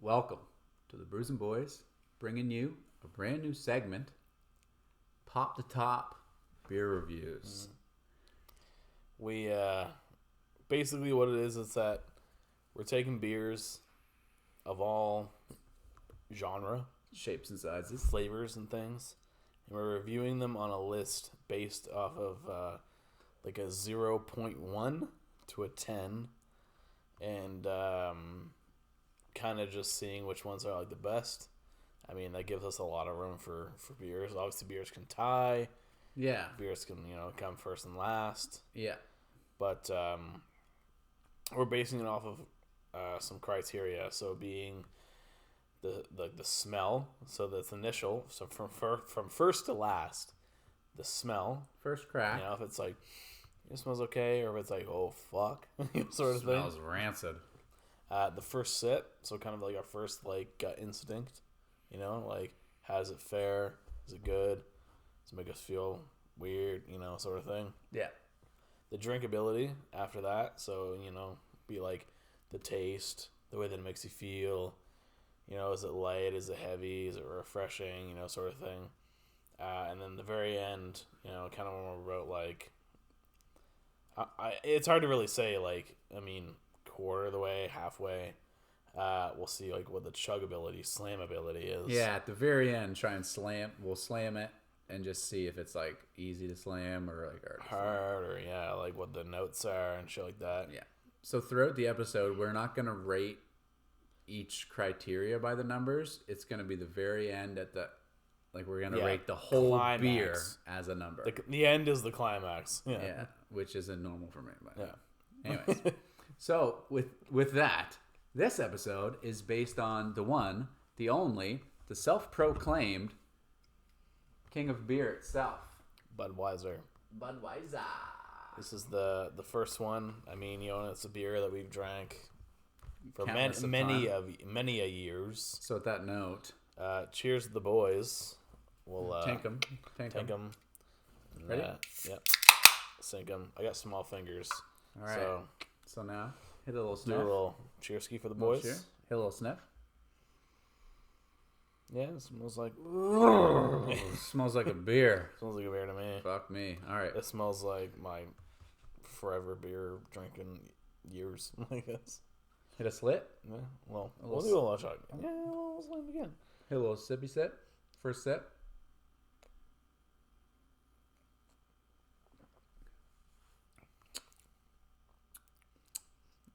Welcome to the Bruising Boys, bringing you a brand new segment, Pop the Top Beer Reviews. We, basically what it is that we're taking beers of all genre, Shapes and sizes. flavors, and things, and we're reviewing them on a list based off of, like a 0.1 to a 10, and, kind of just seeing which ones are like the best. I mean, that gives us a lot of room for beers. Obviously, beers can tie. Yeah. Beers can, come first and last. Yeah. But we're basing it off of some criteria. So being the smell. So that's initial. So from first to last, the smell. First crack. If it's like, it smells okay, or if it's like, oh, fuck, sort of thing. Smells rancid. The first sip, so kind of like our first gut instinct, like how does it fare? Is it good? Does it make us feel weird? Sort of thing. Yeah. The drinkability after that, so be like the taste, the way that it makes you feel. Is it light? Is it heavy? Is it refreshing? Sort of thing. And then the very end, kind of when we wrote it's hard to really say. Quarter of the way, halfway, we'll see what the chuggability, slammability is. Yeah, at the very end, we'll slam it and just see if it's easy to slam or hard, or what the notes are and shit like that. Yeah. So throughout the episode, we're not going to rate each criteria by the numbers. It's going to be the very end at the we're going to rate the whole climax. Beer as a number. The end is the climax. Yeah. Which isn't normal for me. But yeah. Anyways. So, with that, this episode is based on the one, the only, the self-proclaimed king of beer itself. Budweiser. This is the first one. I mean, it's a beer that we've drank for many a years. So, with that note... cheers to the boys. We'll tank them. Ready? Yep. Sink them. I got small fingers. All right. So now, hit a little sniff. Do a little cheer ski for the boys. Hit a little sniff. Yeah, it smells like... It smells like a beer. Smells like a beer to me. Fuck me. All right. It smells like my forever beer drinking years, I guess. Hit a slit? Yeah, well, we'll do a little shot. Yeah, we'll slam again. Hit a little sippy sip. First sip.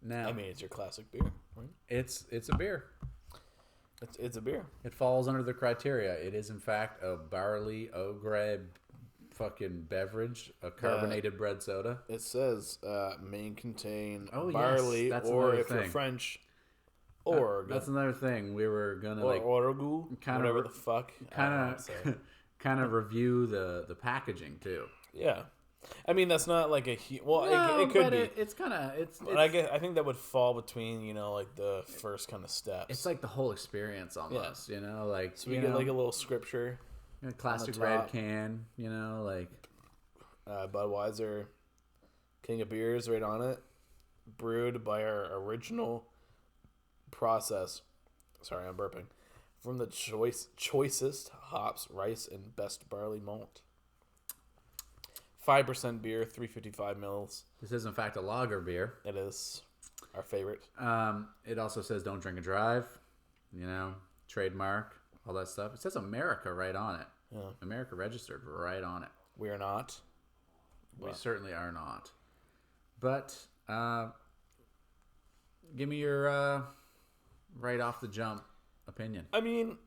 Now, I mean, it's your classic beer, right? It's a beer. It's a beer. It falls under the criteria. It is, in fact, a barley ogre fucking beverage, a carbonated bread soda. It says may contain barley, or if you're French, orge. That's another thing. We were gonna orge, whatever the fuck. Kind of review the packaging too. Yeah. I mean, that's not like a it could be. It's kind of I think that would fall between the first kind of steps. It's like the whole experience almost. Yeah. So we get a little scripture. Classic red can. Budweiser, King of Beers, right on it. Brewed by our original process. Sorry, I'm burping. From the choicest hops, rice, and best barley malt. 5% beer, 355 mils. This is, in fact, a lager beer. It is our favorite. It also says don't drink and drive, trademark, all that stuff. It says America right on it. Yeah. America registered right on it. We are not. We certainly are not. But give me your right off the jump opinion. I mean,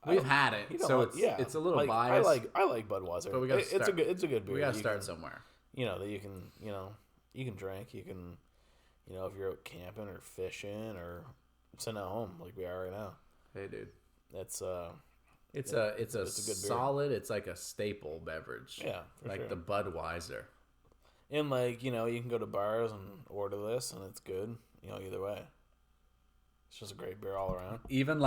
we've had it, so it's a little biased. I like Budweiser, but it's a good beer. We gotta start somewhere. That you can drink. You can, if you're out camping or fishing or sitting at home like we are right now. Hey, dude, it's a good solid. It's like a staple beverage. Yeah, like the Budweiser. And you can go to bars and order this, and it's good. Either way, it's just a great beer all around. Even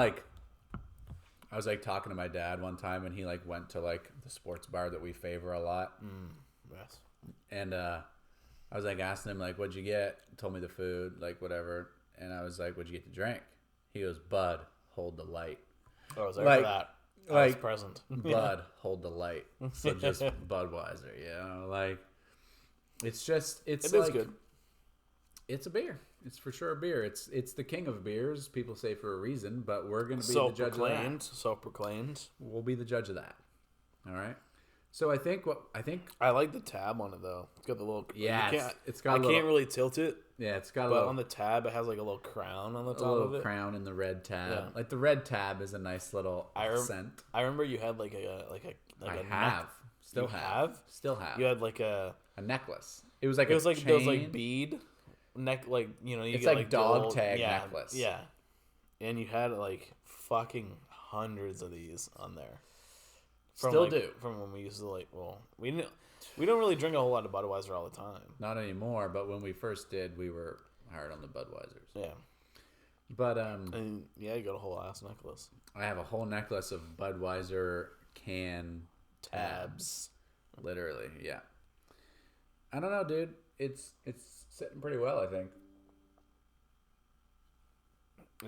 I was talking to my dad one time, and he went to the sports bar that we favor a lot. Yes. And I was asking him what'd you get? He told me the food, whatever. And I was like, what'd you get to drink? He goes, Bud, hold the light. I was there for that. I was present. Bud, hold the light. So just Budweiser, it's like, good. It's a beer. It's for sure a beer. It's the king of beers. People say for a reason, but we're going to be the judge of that. Self-proclaimed. We'll be the judge of that. All right. So I think I like the tab on it though. It's got the little it's got. I can't really tilt it. Yeah, it's got. But on the tab, it has like a little crown on the top of it. Crown in the red tab. Yeah. Like the red tab is a nice little accent. I remember you had like a Still have. You had like a necklace. It was like those like bead neck, like it's like dog tag necklace. Yeah, and you had like fucking hundreds of these on there. From when we used to we don't really drink a whole lot of Budweiser all the time. Not anymore, but when we first did, we were hard on the Budweisers. Yeah. But you got a whole ass necklace. I have a whole necklace of Budweiser can tabs. Literally, yeah. I don't know, dude. It's sitting pretty well, I think.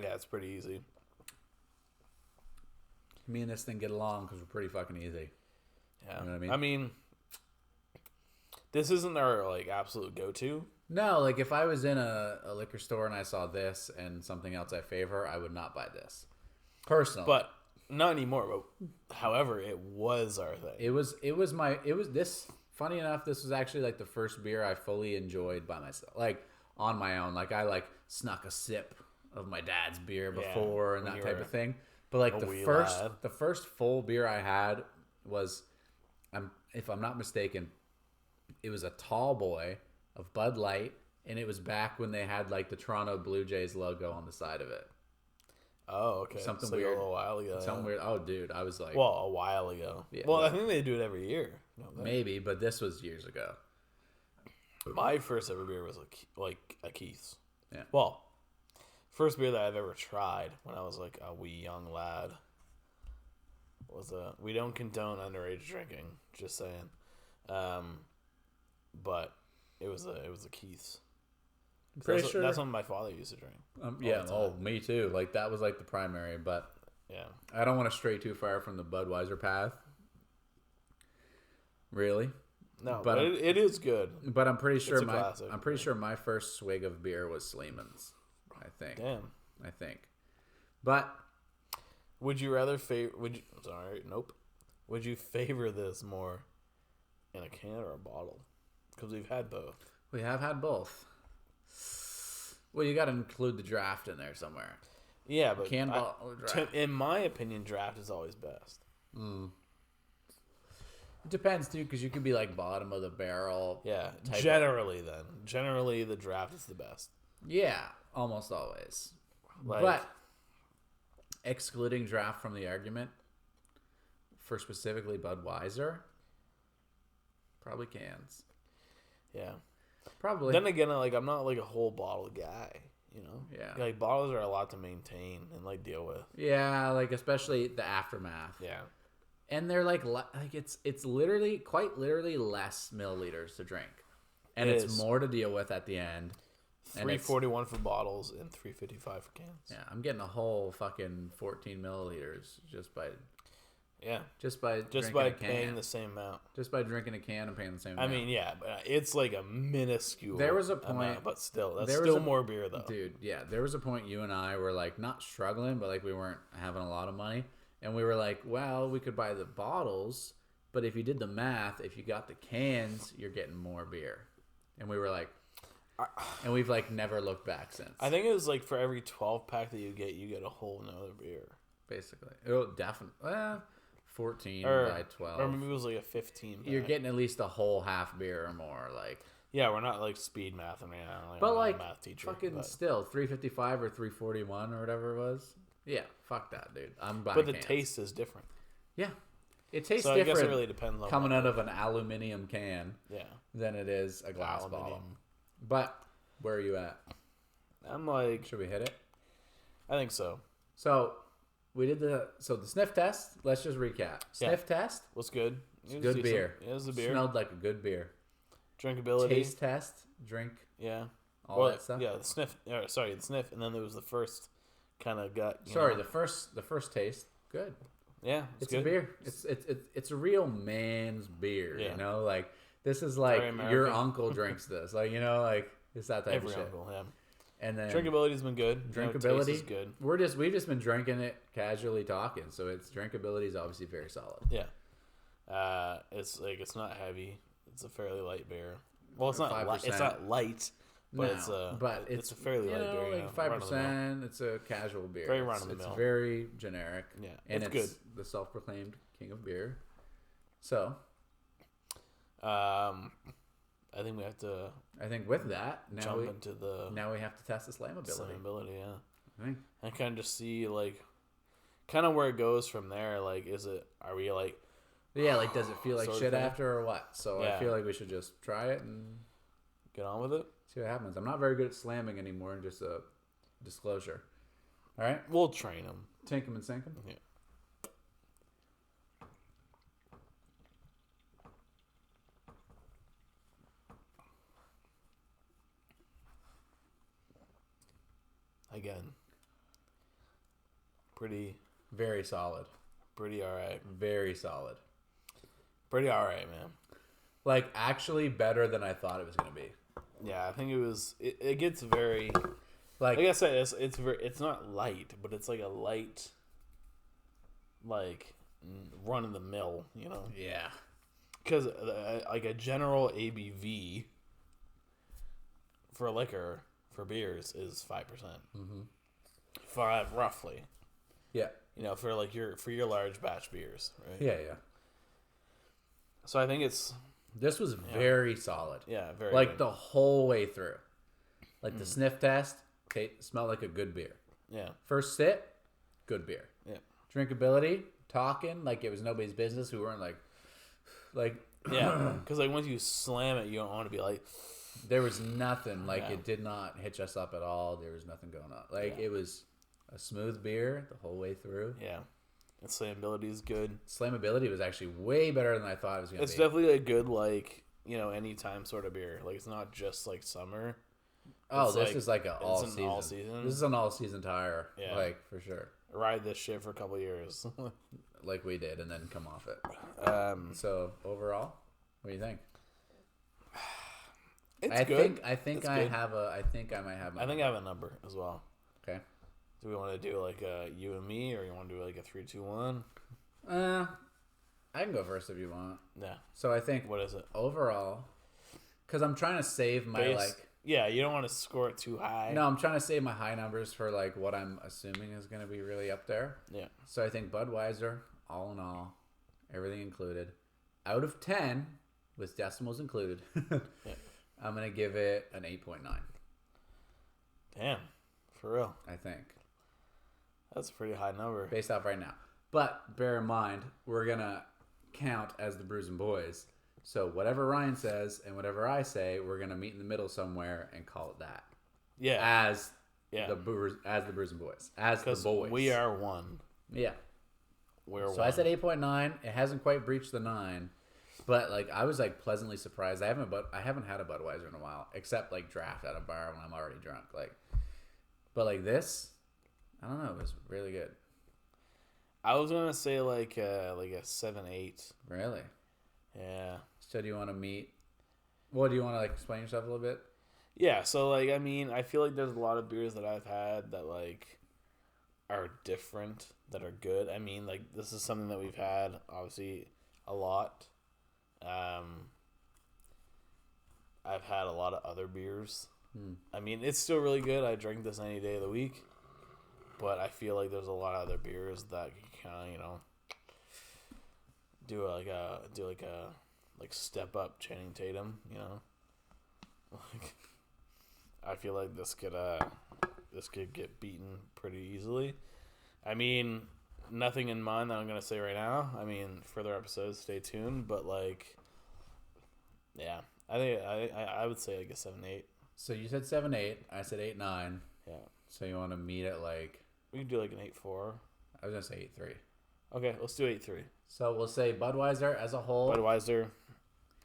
Yeah, it's pretty easy. Me and this thing get along because we're pretty fucking easy. Yeah. You know what I mean? I mean, this isn't our absolute go-to. No, like if I was in a liquor store and I saw this and something else I favor, I would not buy this. Personally. But not anymore. But however, it was our thing. It was this. Funny enough, this was actually like the first beer I fully enjoyed by myself, like on my own. Like I snuck a sip of my dad's beer before and that type of thing. But like the first full beer I had was, if I'm not mistaken, it was a tall boy of Bud Light, and it was back when they had like the Toronto Blue Jays logo on the side of it. Oh, okay. Something weird. Like a little while ago. Something weird. Oh, dude, I was like... Well, a while ago. Yeah, I think they do it every year. Maybe, but this was years ago. My first ever beer was like a Keith's. Yeah. Well, first beer that I've ever tried when I was like a wee young lad was we don't condone underage drinking, just saying. But it was a Keith's. Pretty sure that's something my father used to drink. Yeah, me too. Like that was like the primary, but yeah, I don't want to stray too far from the Budweiser path. Really? No, but it is good. But I'm pretty sure my first swig of beer was Sleeman's. I think. Damn. I think. But would you rather nope. Would you favor this more in a can or a bottle? Because we've had both. We have had both. Well, you got to include the draft in there somewhere. Yeah, but draft. In my opinion, draft is always best. It depends, too, because you could be like bottom of the barrel. Yeah, generally, the draft is the best. Yeah, almost always. But excluding draft from the argument, for specifically Budweiser, probably cans. Yeah. Probably. Then again, I'm not like a whole bottle guy, Yeah. Like bottles are a lot to maintain and deal with. Yeah, like especially the aftermath. Yeah. And they're like it's literally quite literally less milliliters to drink, and it's more to deal with at the end. 341 for bottles and 355 for cans. Yeah, I'm getting a whole fucking 14 milliliters just by paying the same amount. Just by drinking a can and paying the same amount. I mean, yeah, but it's like a minuscule. There was a point, amount, but still, that's still more beer though, dude. Yeah, there was a point you and I were like not struggling, but like we weren't having a lot of money, and we were like, well, we could buy the bottles, but if you did the math, if you got the cans, you're getting more beer, and we were like. And we've like never looked back since. I think it was like for every 12-pack that you get a whole nother beer. Basically. Oh, definitely. 14 by 12. Or maybe it was like a 15 pack. You're getting at least a whole half beer or more. Like. Yeah, we're not like speed math. I mean, but like, math teacher, still, 355 or 341 or whatever it was. Yeah, fuck that, dude. I'm buying But the cans. Taste is different. Yeah. It tastes different. different. I guess it really depends on coming out of an aluminum can than it is a glass bottle. But where are you at? I'm like... Should we hit it? I think so. So we did the sniff test. Let's just recap. Sniff test was good. It was good beer. It was a beer. Smelled like a good beer. Drinkability. Taste test. Drink. Yeah. All that stuff. Yeah, the sniff. The sniff, and then there was the first kind of got. Sorry, the first taste, good. Yeah, it's good. a beer. It's a real man's beer. Yeah. You know, like this is like your uncle drinks this. Like like it's that type of shit. Uncle, yeah. And then drinkability's been good. Drinkability is good. We've just been drinking it casually talking, so its drinkability is obviously very solid. Yeah. It's not heavy. It's a fairly light beer. Well, it's not 5%. It's not light, but it's a fairly light beer. Like 5%. It's a casual beer. Very run of the mill. It's very generic. Yeah, and it's good. The self-proclaimed king of beer. So, I think we have to. I think with that now we have to test the slammability. Slammability, yeah. I think. And kind of just see kind of where it goes from there. Like, are we like? Yeah, like does it feel like shit after or what? So I feel like we should just try it and get on with it. See what happens. I'm not very good at slamming anymore. Just a disclosure. All right, we'll train them. Tink them and sink them. Yeah. Again, very solid. Pretty all right. Very solid. Pretty all right, man. Like actually better than I thought it was gonna be. Yeah, I think it was. It gets very like I guess it's not light, but it's like a light, like run of the mill, you know. Yeah. Because like a general ABV for liquor for beers is 5%. Mm-hmm. 5 roughly. Yeah. You know, for your large batch beers, right? Yeah, yeah. So I think this was very solid. Yeah, very like good. the whole way through. Like the sniff test, smelled like a good beer. Yeah. First sip, good beer. Yeah. Drinkability, talking like it was nobody's business. We weren't like yeah, because like once you slam it, you don't want to be like. There was nothing like it did not hitch us up at all. There was nothing going on. Like it was a smooth beer the whole way through. Yeah. And slammability is good. Slammability was actually way better than I thought it was going to be. It's definitely a good, like, anytime sort of beer. Like, it's not just, like, summer. Oh, this is like an all-season. All-season. This is an all-season tire. Yeah. Like, for sure. Ride this shit for a couple years. Like we did, and then come off it. So, overall, what do you think? It's good. I think I might have I think I have a number as well. Okay. Do we want to do like a you and me, or you want to do like a 3, 2, 1? I can go first if you want. Yeah. So I think what is it overall? Because I'm trying to save my Yeah, you don't want to score it too high. No, I'm trying to save my high numbers for like what I'm assuming is going to be really up there. Yeah. So I think Budweiser, all in all, everything included, out of 10, with decimals included, yeah. I'm going to give it an 8.9. Damn. For real. I think. That's a pretty high number. Based off right now. But bear in mind, we're going to count as the Bruising Boys. So whatever Ryan says and whatever I say, we're going to meet in the middle somewhere and call it that. Yeah. As the Bruising Boys. As the boys. We are one. Yeah. We're one. So I said 8.9. It hasn't quite breached the 9. But like I was like pleasantly surprised. I haven't had a Budweiser in a while, except like draft at a bar when I'm already drunk. But like this, I don't know. It was really good. I was gonna say like a 7-8. Really? Yeah. So do you want to meet? Well, do you want to like explain yourself a little bit? Yeah. So like I mean, I feel like there's a lot of beers that I've had that like are different, that are good. I mean, like this is something that we've had obviously a lot. I've had a lot of other beers. I mean, it's still really good. I drink this any day of the week, but I feel like there's a lot of other beers that kind of do like step up Channing Tatum. Like I feel like this could get beaten pretty easily. I mean, nothing in mind that I'm gonna say right now. I mean, further episodes, stay tuned. But like, yeah, I think I would say like a 7-8. So you said 7-8. I said 8-9. Yeah. So you want to meet at like? We can do like an 8-4. I was gonna say 8-3. Okay, let's do 8-3. So we'll say Budweiser as a whole. Budweiser,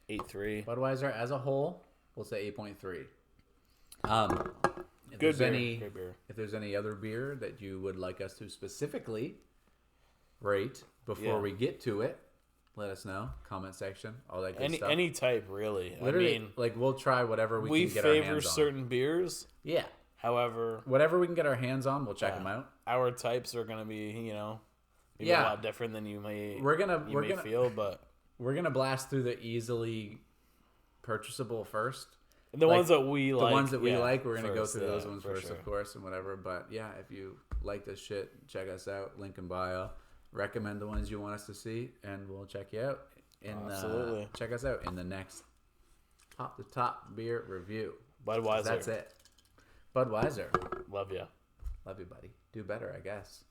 8-3. Budweiser as a whole, we'll say 8.3. If Good there's beer. Great beer. If there's any other beer that you would like us to specifically rate before we get to it, let us know. Comment section, all that good stuff. Any type, really. Literally, I mean, like we'll try whatever we can get our hands on. We favor certain beers. Yeah. However, whatever we can get our hands on, we'll check them out. Our types are gonna be, maybe a lot different than you may. We're gonna feel, but we're gonna blast through the easily purchasable first. The ones that we like. The ones that we like, we're going to go through those ones first, of course, and whatever. But yeah, if you like this shit, check us out. Link in bio. Recommend the ones you want us to see, and we'll check you out. Absolutely. Check us out in the next Top the Top beer review. Budweiser. That's it. Budweiser. Love you. Love you, buddy. Do better, I guess.